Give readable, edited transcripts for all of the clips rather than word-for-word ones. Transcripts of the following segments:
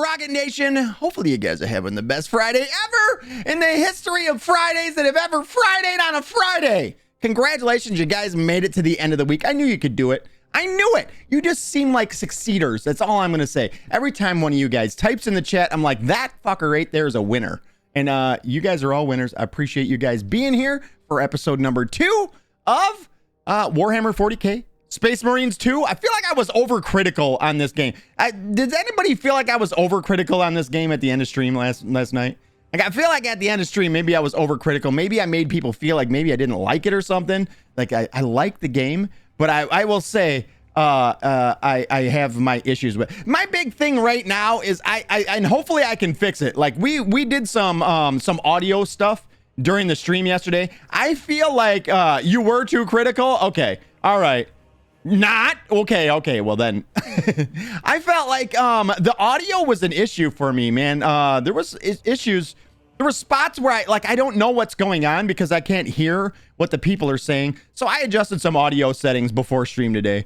Rocket Nation? Hopefully you guys are having the best Friday ever in the history of Fridays that have ever Fridayed on a Friday. Congratulations, you guys made it to the end of the week. I knew you could do it. I knew it. You just seem like succeeders. That's all I'm going to say. Every time one of you guys types in the chat, I'm like, that fucker right there is a winner. And you guys are all winners. I appreciate you guys being here for episode number 2 of Warhammer 40K. Space Marines 2. I feel like I was overcritical on this game. Did anybody feel like I was overcritical on this game at the end of stream last night? Like, I feel like at the end of stream, maybe I was overcritical. Maybe I made people feel like maybe I didn't like it or something. Like, I like the game, but I will say I have my issues with. My big thing right now is and hopefully I can fix it. Like, we did some audio stuff during the stream yesterday. I feel like you were too critical. Okay, all right. Not okay, well then I felt like the audio was an issue for me, man. There was issues. There were spots where I don't know what's going on because I can't hear what the people are saying. So I adjusted some audio settings before stream today.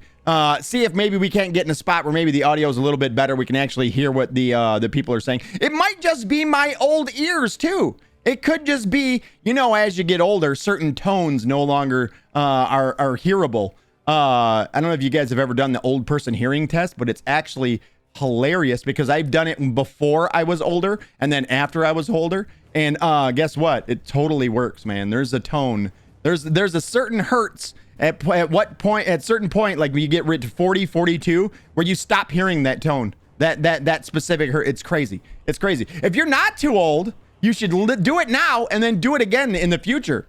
See if maybe we can't get in a spot where maybe the audio is a little bit better. We can actually hear what the people are saying. It might just be my old ears too. It could just be, you know, as you get older, certain tones no longer are hearable. I don't know if you guys have ever done the old person hearing test, but it's actually hilarious because I've done it before I was older and then after I was older. And guess what? It totally works, man. There's a tone. There's a certain hertz at certain point, like when you get rid to 40, 42, where you stop hearing that tone, that specific hertz. It's crazy. It's crazy. If you're not too old, you should do it now and then do it again in the future.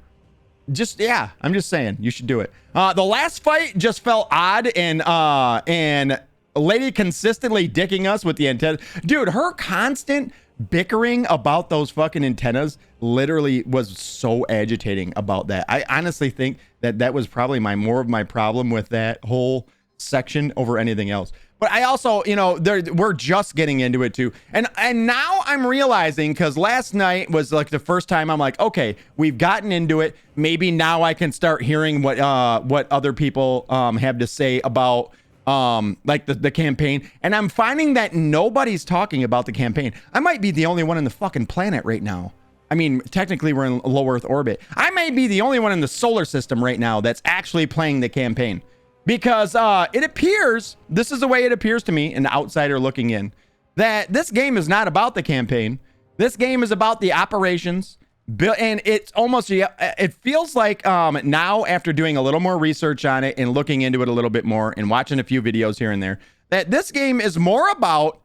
Yeah, I'm just saying you should do it. The last fight just felt odd, and a lady consistently dicking us with the antenna. Dude, her constant bickering about those fucking antennas literally was so agitating about that. I honestly think that was probably more of my problem with that whole section over anything else. But I also, you know, we're just getting into it too. And now I'm realizing, because last night was like the first time I'm like, okay, we've gotten into it. Maybe now I can start hearing what other people have to say about like the campaign. And I'm finding that nobody's talking about the campaign. I might be the only one on the fucking planet right now. I mean, technically we're in low Earth orbit. I may be the only one in the solar system right now that's actually playing the campaign. Because it appears, this is the way it appears to me, an outsider looking in, that this game is not about the campaign. This game is about the operations. And it's almost, it feels like now, after doing a little more research on it and looking into it a little bit more and watching a few videos here and there, that this game is more about,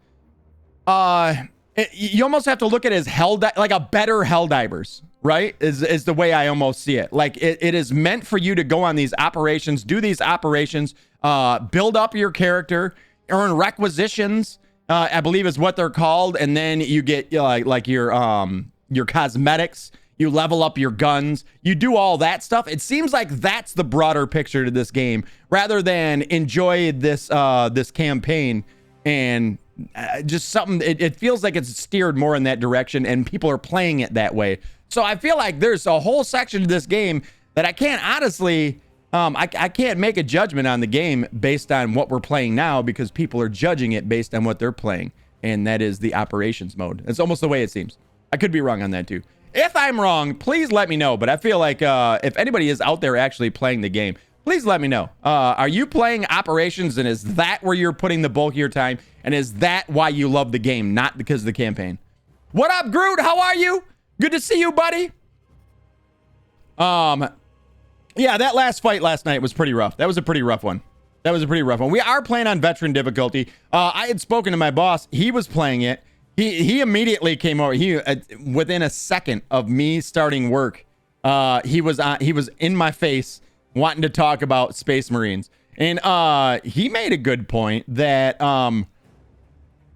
you almost have to look at it as like a better Helldivers. Right? Is the way I almost see it. Like it is meant for you to go on these operations, do these operations, build up your character, earn requisitions, I believe is what they're called. And then you get like your cosmetics, you level up your guns, you do all that stuff. It seems like that's the broader picture to this game rather than enjoy this campaign and just something. It feels like it's steered more in that direction and people are playing it that way. So I feel like there's a whole section of this game that I can't honestly, I can't make a judgment on the game based on what we're playing now because people are judging it based on what they're playing. And that is the operations mode. It's almost the way it seems. I could be wrong on that too. If I'm wrong, please let me know. But I feel like if anybody is out there actually playing the game, please let me know. Are you playing operations and is that where you're putting the bulk of your time? And is that why you love the game, not because of the campaign? What up, Groot? How are you? Good to see you, buddy. Yeah, that last fight last night was pretty rough. That was a pretty rough one. We are playing on veteran difficulty. I had spoken to my boss. He was playing it. He immediately came over. Within a second of me starting work, he was in my face wanting to talk about Space Marines. And he made a good point that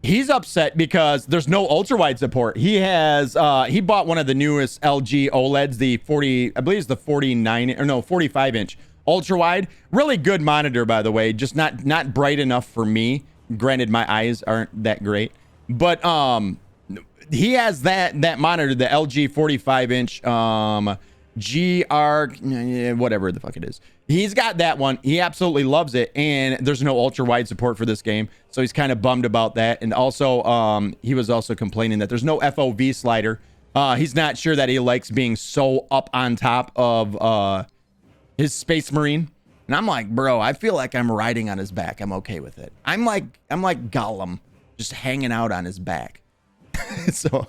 he's upset because there's no ultra wide support. He bought one of the newest LG OLEDs, the 45 inch ultra wide. Really good monitor, by the way, just not bright enough for me. Granted, my eyes aren't that great, but he has that monitor, the LG 45 inch whatever the fuck it is. He's got that one. He absolutely loves it, and there's no ultra wide support for this game, so he's kind of bummed about that. And also, he was also complaining that there's no FOV slider. He's not sure that he likes being so up on top of his Space Marine. And I'm like, bro, I feel like I'm riding on his back. I'm okay with it. I'm like Gollum, just hanging out on his back. So,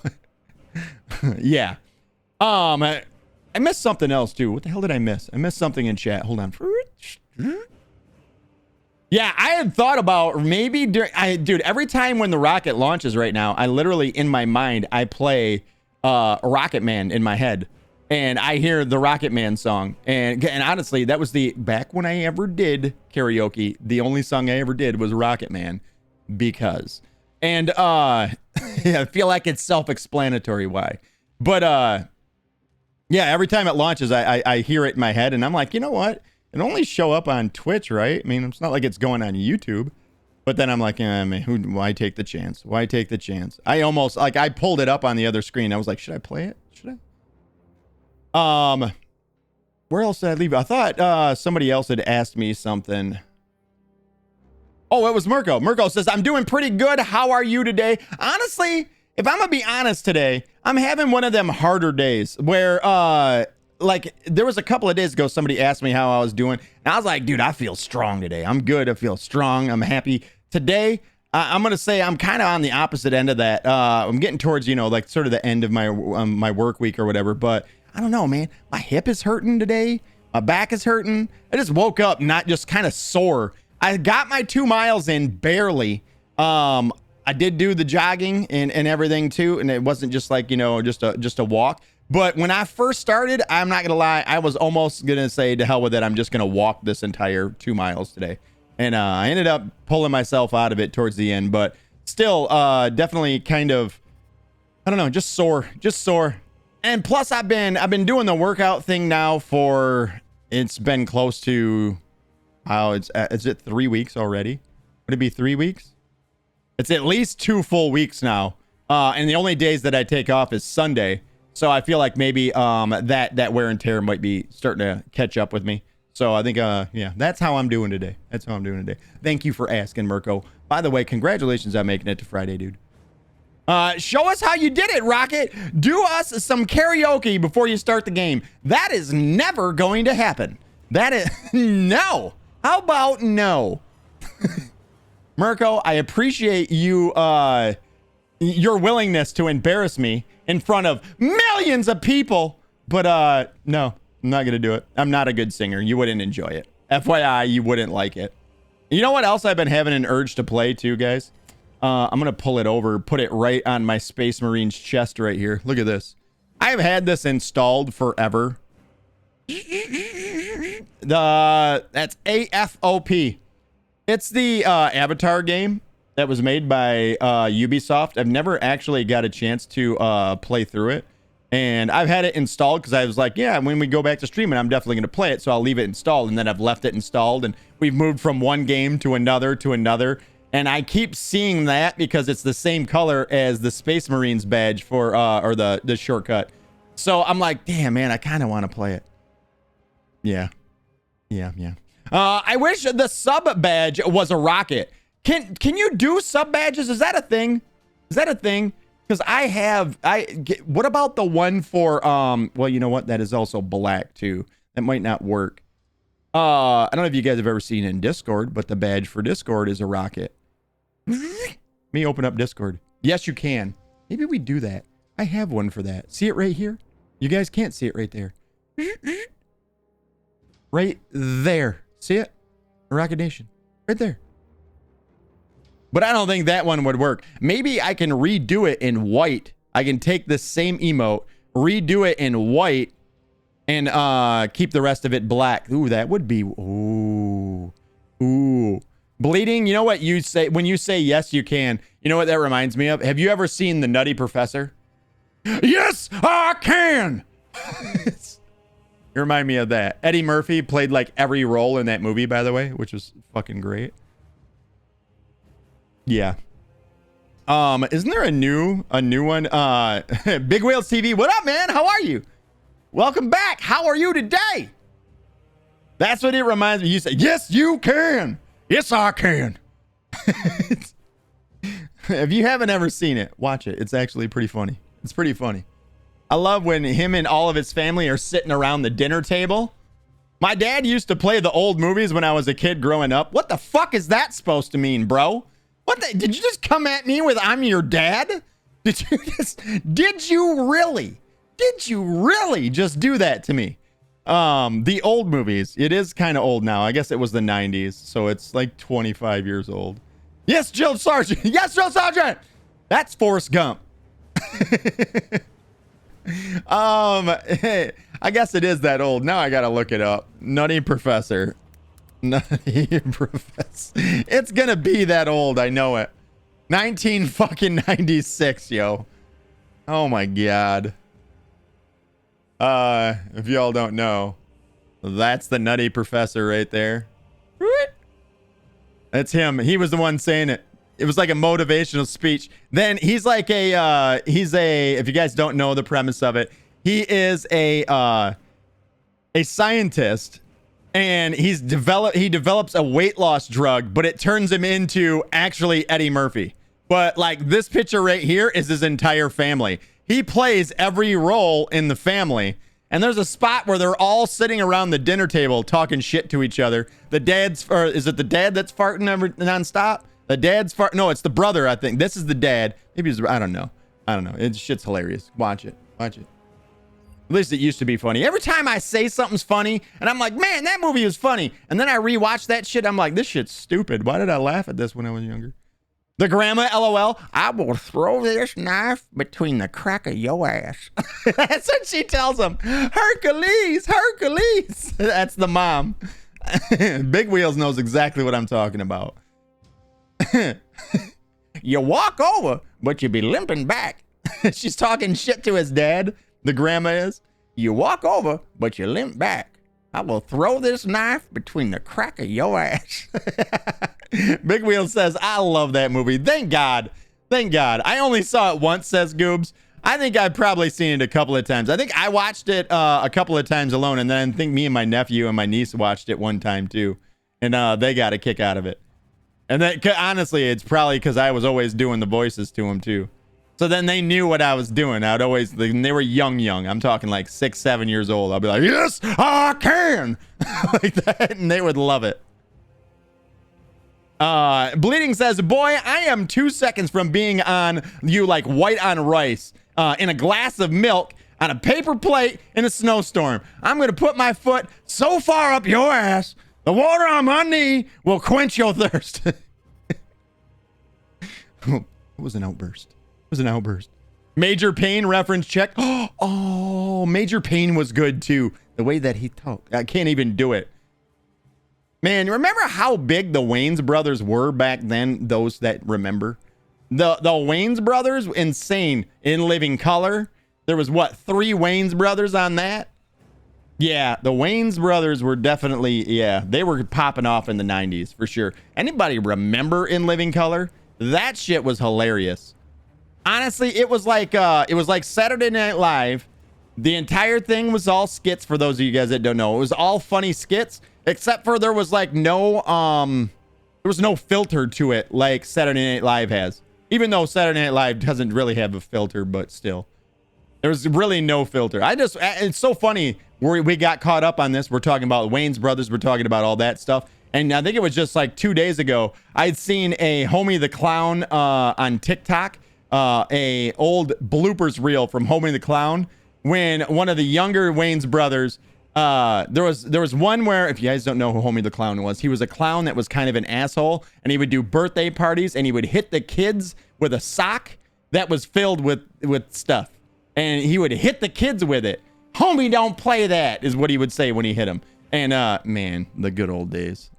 yeah. I missed something else too. What the hell did I miss? I missed something in chat. Hold on. Yeah, I had thought about maybe dude, every time when the rocket launches right now, I literally in my mind I play Rocket Man in my head, and I hear the Rocket Man song. And honestly, that was back when I ever did karaoke, the only song I ever did was Rocket Man, because yeah, I feel like it's self-explanatory why. But yeah, every time it launches, I hear it in my head, and I'm like, you know what? It only show up on Twitch, right? I mean, it's not like it's going on YouTube. But then I'm like, I mean, why take the chance? Why take the chance? I almost, like, I pulled it up on the other screen. I was like, should I play it? Should I? Where else did I leave it? I thought somebody else had asked me something. Oh, it was Mirko. Mirko says, I'm doing pretty good. How are you today? Honestly, if I'm gonna be honest today, I'm having one of them harder days where, like, there was a couple of days ago, somebody asked me how I was doing, and I was like, dude, I feel strong today. I'm good. I feel strong. I'm happy. Today, I'm gonna say I'm kind of on the opposite end of that. I'm getting towards, you know, like sort of the end of my my work week or whatever, but I don't know, man. My hip is hurting today. My back is hurting. I just woke up not just kind of sore. I got my 2 miles in barely. I did do the jogging and everything too, and it wasn't just like, you know, just a walk. But when I first started, I'm not gonna lie, I was almost gonna say to hell with it. I'm just gonna walk this entire 2 miles today, and I ended up pulling myself out of it towards the end. But still, definitely kind of, I don't know, just sore. And plus, I've been doing the workout thing now for, it's been close to, is it 3 weeks already? Would it be 3 weeks? It's at least 2 full weeks now. And the only days that I take off is Sunday. So I feel like maybe that wear and tear might be starting to catch up with me. So I think, yeah, that's how I'm doing today. Thank you for asking, Mirko. By the way, congratulations on making it to Friday, dude. Show us how you did it, Rocket. Do us some karaoke before you start the game. That is never going to happen. That is, no. How about no? Mirko, I appreciate you, your willingness to embarrass me in front of millions of people, but no, I'm not gonna do it. I'm not a good singer. You wouldn't enjoy it. FYI, you wouldn't like it. You know what else I've been having an urge to play too, guys? I'm gonna pull it over, put it right on my Space Marine's chest right here. Look at this. I've had this installed forever. That's AFOP. It's the Avatar game that was made by Ubisoft. I've never actually got a chance to play through it. And I've had it installed because I was like, yeah, when we go back to streaming, I'm definitely going to play it. So I'll leave it installed. And then I've left it installed. And we've moved from one game to another to another. And I keep seeing that because it's the same color as the Space Marines badge for, or the shortcut. So I'm like, damn, man, I kind of want to play it. Yeah. I wish the sub badge was a rocket. Can you do sub badges? Is that a thing? Because what about the one for, well, you know what? That is also black too. That might not work. I don't know if you guys have ever seen in Discord, but the badge for Discord is a rocket. Let me open up Discord. Yes, you can. Maybe we do that. I have one for that. See it right here? You guys can't see it right there. Right there. See it? Rocket Nation. Right there. But I don't think that one would work. Maybe I can redo it in white. I can take the same emote, redo it in white, and keep the rest of it black. Ooh, that would be... Ooh. Bleeding, you know what you say? When you say yes, you can. You know what that reminds me of? Have you ever seen The Nutty Professor? Yes, I can! You remind me of that. Eddie Murphy played like every role in that movie, by the way, which was fucking great. Yeah. Isn't there a new one? Big Whales TV. What up, man? How are you? Welcome back. How are you today? That's what it reminds me. You say, yes, you can. Yes, I can. If you haven't ever seen it, watch it. It's actually pretty funny. It's pretty funny. I love when him and all of his family are sitting around the dinner table. My dad used to play the old movies when I was a kid growing up. What the fuck is that supposed to mean, bro? Did you just come at me with I'm your dad? Did you really just do that to me? The old movies. It is kind of old now. I guess it was the 90s, so it's like 25 years old. Yes, Jill Sargent. Yes, Jill Sargent. That's Forrest Gump. I guess it is that old. Now I gotta look it up. Nutty Professor. Nutty Professor. It's gonna be that old. I know it. 1996, yo. Oh my god. If y'all don't know, that's the Nutty Professor right there. That's him. He was the one saying it. It was like a motivational speech. Then he's like if you guys don't know the premise of it, he is a scientist, and he develops a weight loss drug, but it turns him into actually Eddie Murphy. But like this picture right here is his entire family. He plays every role in the family. And there's a spot where they're all sitting around the dinner table talking shit to each other. The dad's, or is it the dad that's farting nonstop? The dad's fart. No, it's the brother, I think. This is the dad. Maybe it's, I don't know. It's shit's hilarious. Watch it. At least it used to be funny. Every time I say something's funny, and I'm like, man, that movie was funny. And then I rewatch that shit. I'm like, this shit's stupid. Why did I laugh at this when I was younger? The grandma, LOL, I will throw this knife between the crack of your ass. That's what she tells him. Hercules. That's the mom. Big Wheels knows exactly what I'm talking about. You walk over, but you be limping back. She's talking shit to his dad. The grandma is. You walk over, but you limp back. I will throw this knife between the crack of your ass. Big Wheel says, I love that movie. Thank God. I only saw it once, says Goobs. I think I've probably seen it a couple of times. I think I watched it a couple of times alone, and then I think me and my nephew and my niece watched it one time too. And they got a kick out of it. And that, honestly, it's probably because I was always doing the voices to them too. So then they knew what I was doing. I'd always, they were young. I'm talking like 6, 7 years old. I'll be like, yes, I can. Like that. And they would love it. Bleeding says, boy, I am 2 seconds from being on you like white on rice in a glass of milk on a paper plate in a snowstorm. I'm going to put my foot so far up your ass, the water on my knee will quench your thirst. It was an outburst. Major Pain reference check. Oh, Major Pain was good too. The way that he talked. I can't even do it. Man, remember how big the Wayans brothers were back then? Those that remember. The Wayans brothers, insane. In Living Color. There was what, 3 Wayans brothers on that? Yeah, the Wayans brothers were definitely, yeah, they were popping off in the 90s for sure. Anybody remember In Living Color? That shit was hilarious. Honestly, it was like Saturday Night Live. The entire thing was all skits, for those of you guys that don't know. It was all funny skits, except for there was like no filter to it like Saturday Night Live has. Even though Saturday Night Live doesn't really have a filter, but still. There was really no filter. It's so funny we got caught up on this. We're talking about Wayans brothers. We're talking about all that stuff. And I think it was just like 2 days ago, I'd seen a Homie the Clown on TikTok, a old bloopers reel from Homie the Clown, when one of the younger Wayans brothers, there was one where, if you guys don't know who Homie the Clown was, he was a clown that was kind of an asshole, and he would do birthday parties, and he would hit the kids with a sock that was filled with stuff, and he would hit the kids with it. Homie, don't play that, is what he would say when he hit him. And man, the good old days.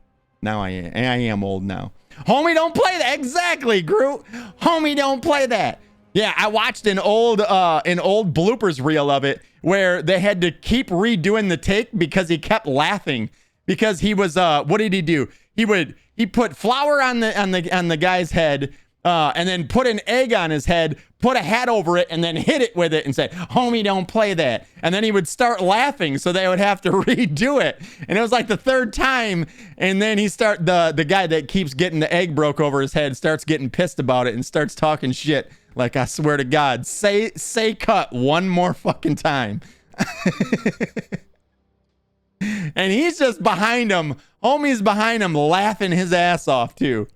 Now I am old now. Homie, don't play that. Exactly, Groot. Homie, don't play that. Yeah, I watched an old bloopers reel of it where they had to keep redoing the take because he kept laughing because he was what did he do? He put flour on the guy's head, and then put an egg on his head, put a hat over it, and then hit it with it and say, homie, don't play that. And then he would start laughing, so they would have to redo it. And it was like the third time, and then the guy that keeps getting the egg broke over his head starts getting pissed about it and starts talking shit. Like, I swear to God, say cut one more fucking time. And he's just behind him. Homie's behind him laughing his ass off too.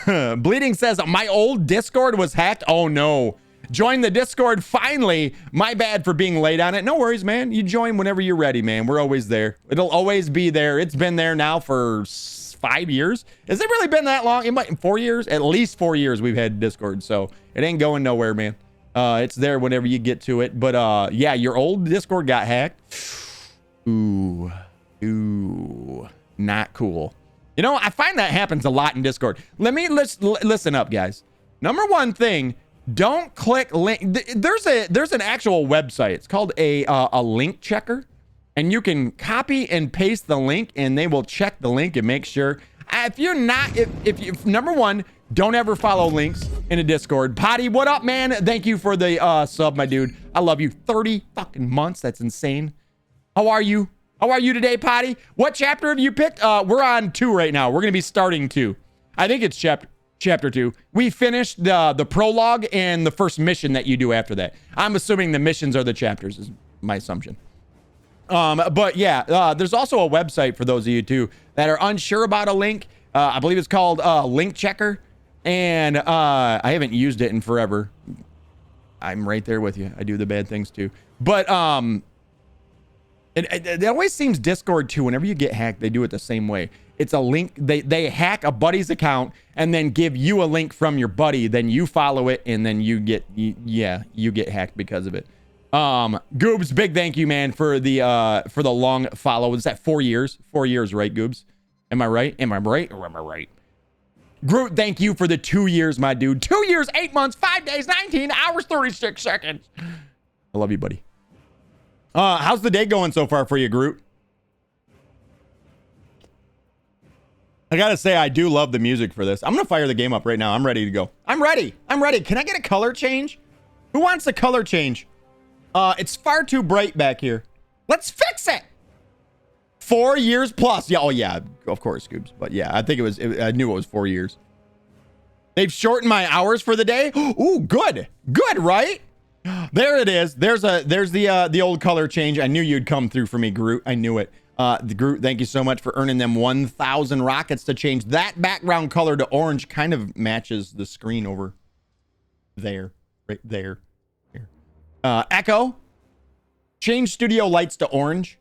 Bleeding says, my old Discord was hacked. Oh no. Join the Discord finally. My bad for being late on it. No worries, man. You join whenever you're ready, man. We're always there. It'll always be there. It's been there now for 5 years. Has it really been that long? It might 4 years. At least 4 years we've had Discord, so it ain't going nowhere, man. It's there whenever you get to it. But yeah, your old Discord got hacked. Ooh, not cool. You know, I find that happens a lot in Discord. Listen up, guys. Number one thing, don't click link. There's an actual website. It's called a link checker, and you can copy and paste the link, and they will check the link and make sure. If you're not, if number one, don't ever follow links in a Discord. Potty, what up, man? Thank you for the sub, my dude. I love you. 30 fucking months. That's insane. How are you? How are you today, Potty? What chapter have you picked? We're on 2 right now. We're going to be starting 2. I think it's chapter 2. We finished the prologue and the first mission that you do after that. I'm assuming the missions are the chapters, is my assumption. But yeah, there's also a website for those of you too that are unsure about a link. I believe it's called Link Checker. And I haven't used it in forever. I'm right there with you. I do the bad things too. But it always seems Discord too, whenever you get hacked, they do it the same way. It's a link. They hack a buddy's account and then give you a link from your buddy. Then you follow it and then you get hacked because of it. Goobs, big thank you, man, for the long follow. Is that 4 years? 4 years, right, Goobs? Am I right? Am I right? Or am I right? Groot, thank you for the 2 years, my dude. 2 years, 8 months, 5 days, 19 hours, 36 seconds. I love you, buddy. How's the day going so far for you, Groot? I gotta say, I do love the music for this. I'm gonna fire the game up right now. I'm ready to go. I'm ready. Can I get a color change? Who wants a color change? It's far too bright back here. Let's fix it. 4 years plus. Yeah. Oh yeah. Of course, Scoobs. But yeah, I think I knew it was 4 years. They've shortened my hours for the day. Ooh, good. Good, right? There it is. There's the old color change. I knew you'd come through for me, Groot. I knew it. The Groot, thank you so much for earning them 1,000 rockets to change that background color to orange. Kind of matches the screen over there, right there. Here. Echo, change studio lights to orange.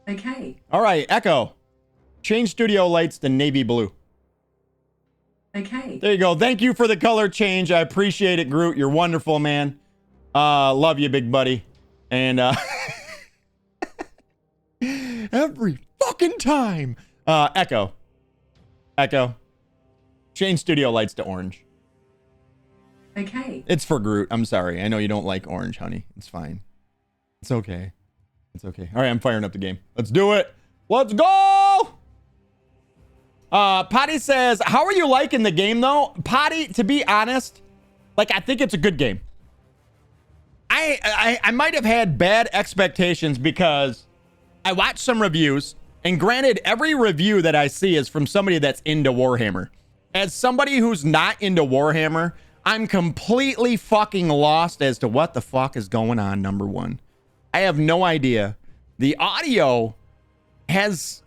Okay. All right, Echo, change studio lights to navy blue. Okay. There you go. Thank you for the color change. I appreciate it, Groot. You're wonderful, man. Love you, big buddy. And every fucking time. Echo, change studio lights to orange. Okay. It's for Groot. I'm sorry. I know you don't like orange, honey. It's fine. It's okay. It's okay. All right, I'm firing up the game. Let's do it. Let's go. Potty says, how are you liking the game though? Potty, to be honest, like, I think it's a good game. I might have had bad expectations because I watched some reviews, and granted, every review that I see is from somebody that's into Warhammer. As somebody who's not into Warhammer, I'm completely fucking lost as to what the fuck is going on, number one. I have no idea. The audio has,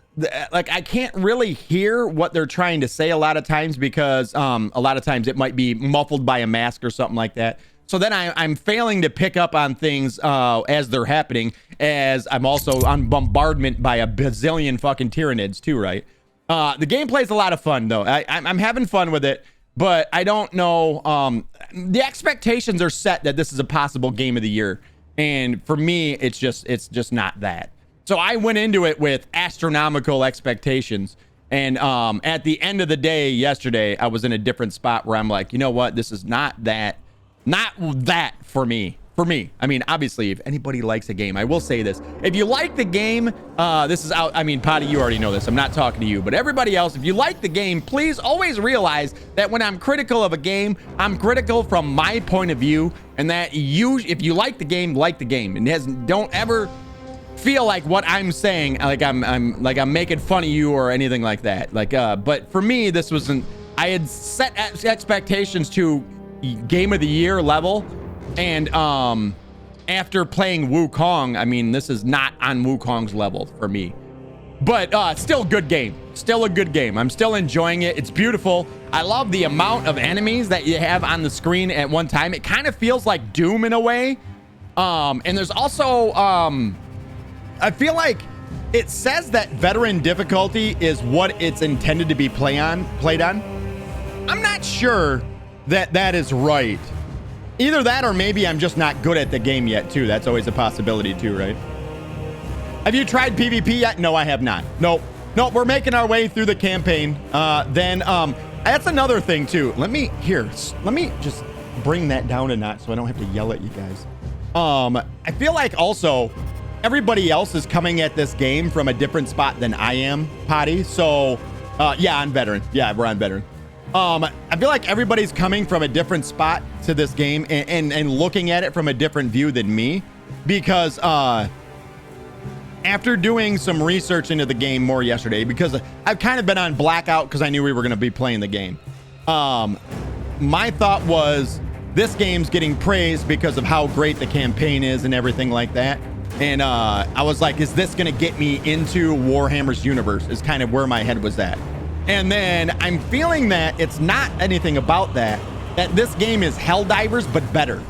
like, I can't really hear what they're trying to say a lot of times because a lot of times it might be muffled by a mask or something like that. So then I'm failing to pick up on things as they're happening, as I'm also on bombardment by a bazillion fucking Tyranids too, right? The gameplay's a lot of fun though. I'm having fun with it, but I don't know. The expectations are set that this is a possible game of the year. And for me, it's just not that. So I went into it with astronomical expectations. And at the end of the day yesterday, I was in a different spot where I'm like, you know what? This is not that for me. for me. I mean, obviously, if anybody likes a game, I will say this. If you like the game, this is out. I mean, Potty, you already know this. I'm not talking to you, but everybody else, if you like the game, please always realize that when I'm critical of a game, I'm critical from my point of view, and that if you like the game, and don't ever feel like what I'm saying, like I'm making fun of you or anything like that. But for me, this wasn't. I had set expectations to game of the year level, and after playing Wukong, I mean, this is not on Wukong's level for me, but still a good game. I'm still enjoying it. It's beautiful. I love the amount of enemies that you have on the screen at one time. It kind of feels like Doom in a way. And there's also I feel like it says that veteran difficulty is what it's intended to be played on. I'm not sure that is right. Either that or maybe I'm just not good at the game yet too. That's always a possibility too, right? Have you tried PvP yet? No, I have not. Nope, we're making our way through the campaign. That's another thing too. Let me just bring that down a notch so I don't have to yell at you guys. I feel like also everybody else is coming at this game from a different spot than I am, Potty. So yeah, I'm veteran. Yeah, we're on veteran. I feel like everybody's coming from a different spot to this game and looking at it from a different view than me, because after doing some research into the game more yesterday, because I've kind of been on blackout because I knew we were going to be playing the game. My thought was this game's getting praised because of how great the campaign is and everything like that. And I was like, is this going to get me into Warhammer's universe is kind of where my head was at. And then I'm feeling that it's not anything about that this game is Helldivers, but better.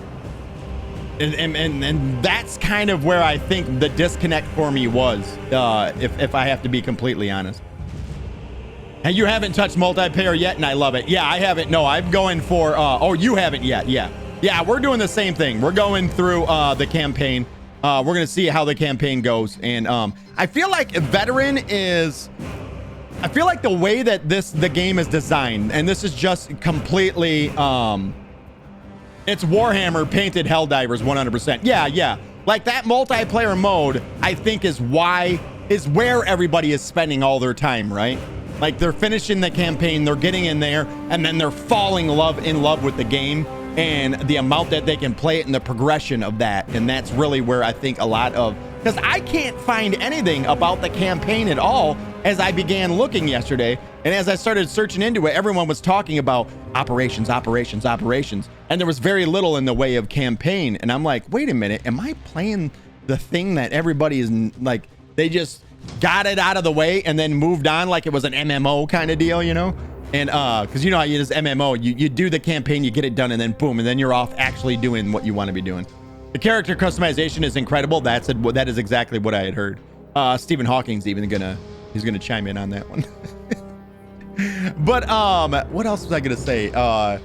And that's kind of where I think the disconnect for me was, if I have to be completely honest. And you haven't touched multiplayer yet, and I love it. Yeah, I haven't. No, I'm going for, oh, you haven't yet. Yeah, we're doing the same thing. We're going through the campaign. We're going to see how the campaign goes. And I feel like veteran is... I feel like the way that the game is designed, and this is just completely, it's Warhammer painted Helldivers 100%. Yeah. Like that multiplayer mode, I think is where everybody is spending all their time, right? Like they're finishing the campaign, they're getting in there, and then they're falling in love with the game and the amount that they can play it and the progression of that. And that's really where I think a lot of, because I can't find anything about the campaign at all as I began looking yesterday. And as I started searching into it, everyone was talking about operations. And there was very little in the way of campaign. And I'm like, wait a minute, am I playing the thing that everybody is like, they just got it out of the way and then moved on like it was an MMO kind of deal, you know? And because you know how you use MMO, you do the campaign, you get it done, and then boom, and then you're off actually doing what you want to be doing. The character customization is incredible. That is exactly what I had heard. Stephen Hawking's even he's gonna chime in on that one. But what else was I gonna say? About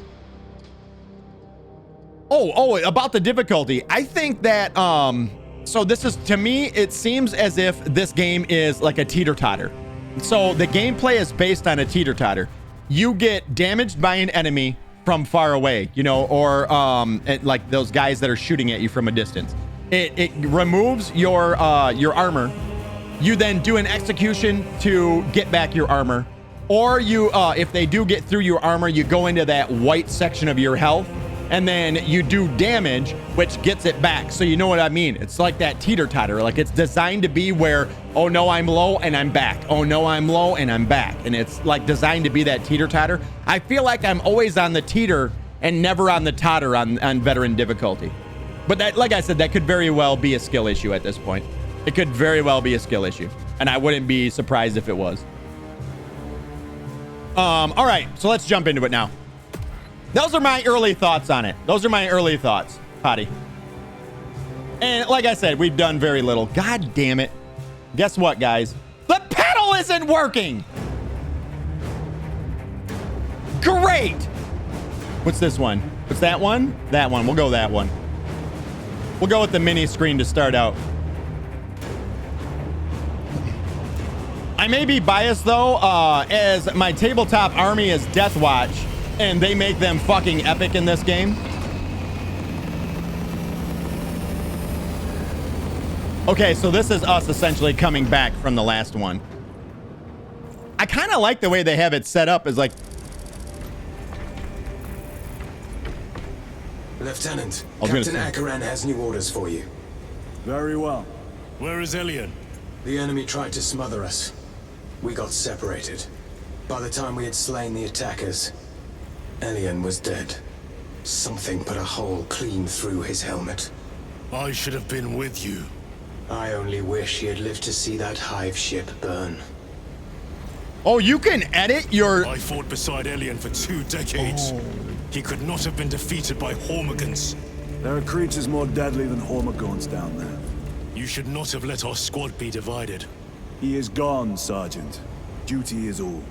the difficulty. I think that so this is, to me, it seems as if this game is like a teeter-totter. So the gameplay is based on a teeter-totter. You get damaged by an enemy from far away, you know, or like those guys that are shooting at you from a distance. It removes your armor. You then do an execution to get back your armor, or you if they do get through your armor, you go into that white section of your health, and then you do damage, which gets it back. So you know what I mean? It's like that teeter-totter. Like it's designed to be where, oh no, I'm low and I'm back. Oh no, I'm low and I'm back. And it's like designed to be that teeter-totter. I feel like I'm always on the teeter and never on the totter on veteran difficulty. But that, like I said, that could very well be a skill issue at this point. It could very well be a skill issue. And I wouldn't be surprised if it was. All right, so let's jump into it now. Those are my early thoughts on it. Those are my early thoughts, Potty. And like I said, we've done very little. God damn it. Guess what, guys? The pedal isn't working. Great. What's this one? What's that one? That one. We'll go that one. We'll go with the mini screen to start out. I may be biased, though, as my tabletop army is Deathwatch. And they make them fucking epic in this game. Okay, so this is us essentially coming back from the last one. I kind of like the way they have it set up as like... Lieutenant, Captain Akaran has new orders for you. Very well. Where is Elian? The enemy tried to smother us. We got separated. By the time we had slain the attackers, Elian was dead. Something put a hole clean through his helmet. I should have been with you. I only wish he had lived to see that hive ship burn. Oh, you can edit your... I fought beside Elian for 2 decades. Oh. He could not have been defeated by Hormigons. There are creatures more deadly than Hormigons down there. You should not have let our squad be divided. He is gone, Sergeant. Duty is all.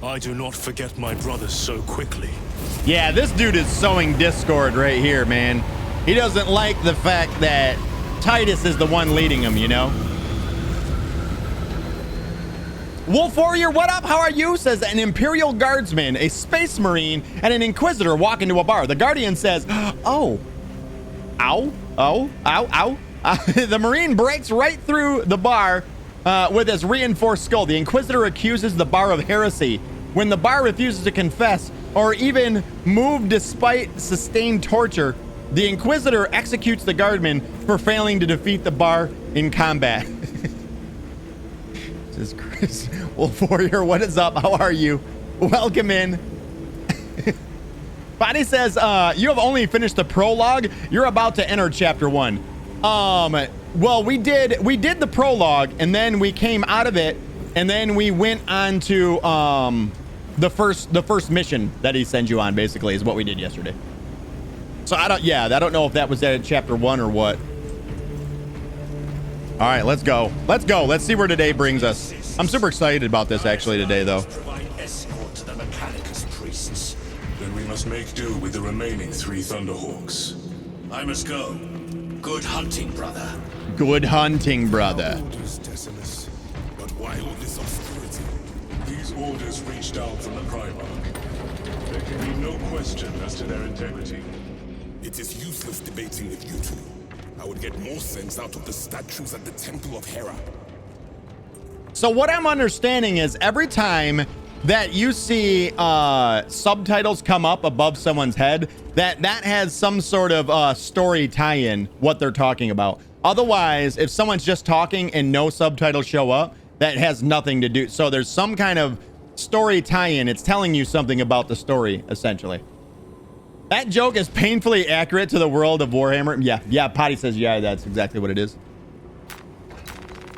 I do not forget my brothers so quickly. Yeah, this dude is sowing discord right here, man. He doesn't like the fact that Titus is the one leading him, you know? Wolf Warrior, what up? How are you? Says an Imperial Guardsman, a Space Marine, and an Inquisitor walk into a bar. The Guardian says, oh. Ow. Oh. Ow. Ow. The Marine breaks right through the bar with his reinforced skull. The Inquisitor accuses the bar of heresy. When the bar refuses to confess or even move despite sustained torture, the Inquisitor executes the Guardman for failing to defeat the bar in combat. This is Chris. Wolf Warrior, what is up? How are you? Welcome in. Bonnie says, you have only finished the prologue. You're about to enter chapter 1. Well, we did the prologue, and then we came out of it, and then we went on to the first mission that he sends you on, basically, is what we did yesterday. So I don't know if that was at chapter 1 or what. All right, let's go. Let's go. Let's see where today brings us. I'm super excited about this actually today, though. Provide escort to the Mechanicus priests. Then we must make do with the remaining 3 Thunderhawks. I must go. Good hunting, brother. Good hunting, brother. Orders, Decimus. But why all this obscurity? These orders reached out from the Primarch. There can be no question as to their integrity. It is useless debating with you two. I would get more sense out of the statues at the Temple of Hera. So what I'm understanding is every time that you see subtitles come up above someone's head, that has some sort of story tie-in, what they're talking about. Otherwise, if someone's just talking and no subtitles show up, that has nothing to do. So there's some kind of story tie-in. It's telling you something about the story, essentially. That joke is painfully accurate to the world of Warhammer. Yeah, Potty says, yeah, that's exactly what it is.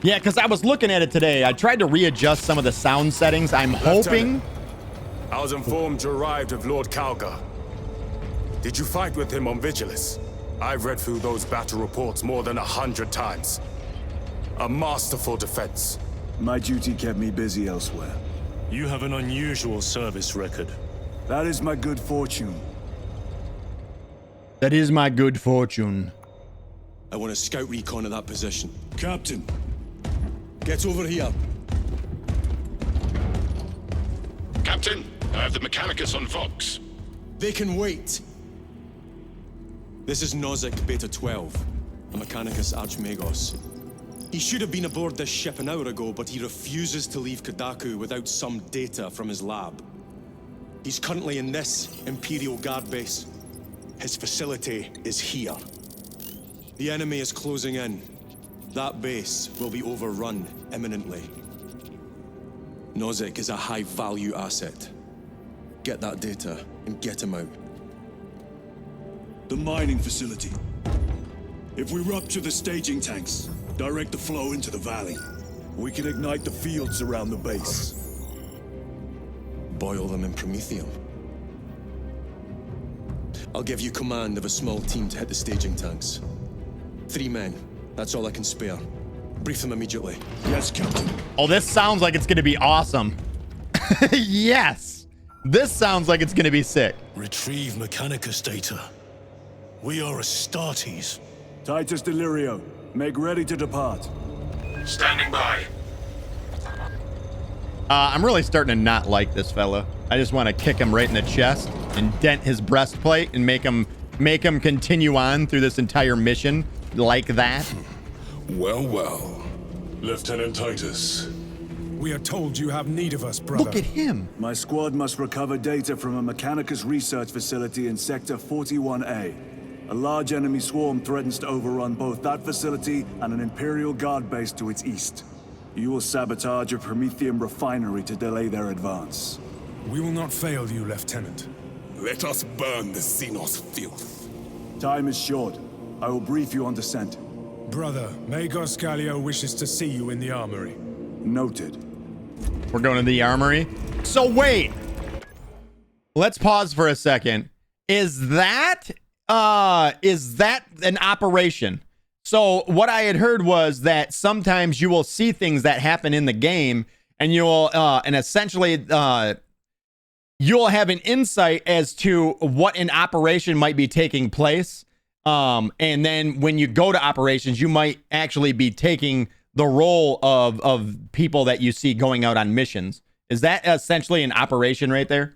Yeah, because I was looking at it today. I tried to readjust some of the sound settings. I'm hoping... I was informed you arrived with Lord Calgar. Did you fight with him on Vigilus? I've read through those battle reports more than 100 times. A masterful defense. My duty kept me busy elsewhere. You have an unusual service record. That is my good fortune. That is my good fortune. I want a scout recon of that position. Captain. Get over here. Captain, I have the Mechanicus on Vox. They can wait. This is Nozick Beta 12, a Mechanicus Archmagos. He should have been aboard this ship an hour ago, but he refuses to leave Kadaku without some data from his lab. He's currently in this Imperial Guard base. His facility is here. The enemy is closing in. That base will be overrun imminently. Nozick is a high-value asset. Get that data and get him out. The mining facility. If we rupture the staging tanks, direct the flow into the valley, we can ignite the fields around the base. Boil them in promethium. I'll give you command of a small team to hit the staging tanks. 3 men. That's all I can spare. Brief them immediately. Yes, Captain. Oh, this sounds like it's going to be awesome. Yes. This sounds like it's going to be sick. Retrieve Mechanicus data. We are Astartes. Titus Delirio, make ready to depart. Standing by. I'm really starting to not like this fella. I just want to kick him right in the chest and dent his breastplate and make him continue on through this entire mission like that. Well, well. Lieutenant Titus. We are told you have need of us, brother. Look at him. My squad must recover data from a Mechanicus research facility in Sector 41A. A large enemy swarm threatens to overrun both that facility and an Imperial Guard base to its east. You will sabotage a Prometheum refinery to delay their advance. We will not fail you, Lieutenant. Let us burn the Xenos filth. Time is short. I will brief you on descent. Brother, Magos Gallio wishes to see you in the armory. Noted. We're going to the armory. So wait. Let's pause for a second. Is that an operation? So what I had heard was that sometimes you will see things that happen in the game, and you'll and essentially you'll have an insight as to what an operation might be taking place. And then when you go to operations, you might actually be taking the role of people that you see going out on missions. Is that essentially an operation right there?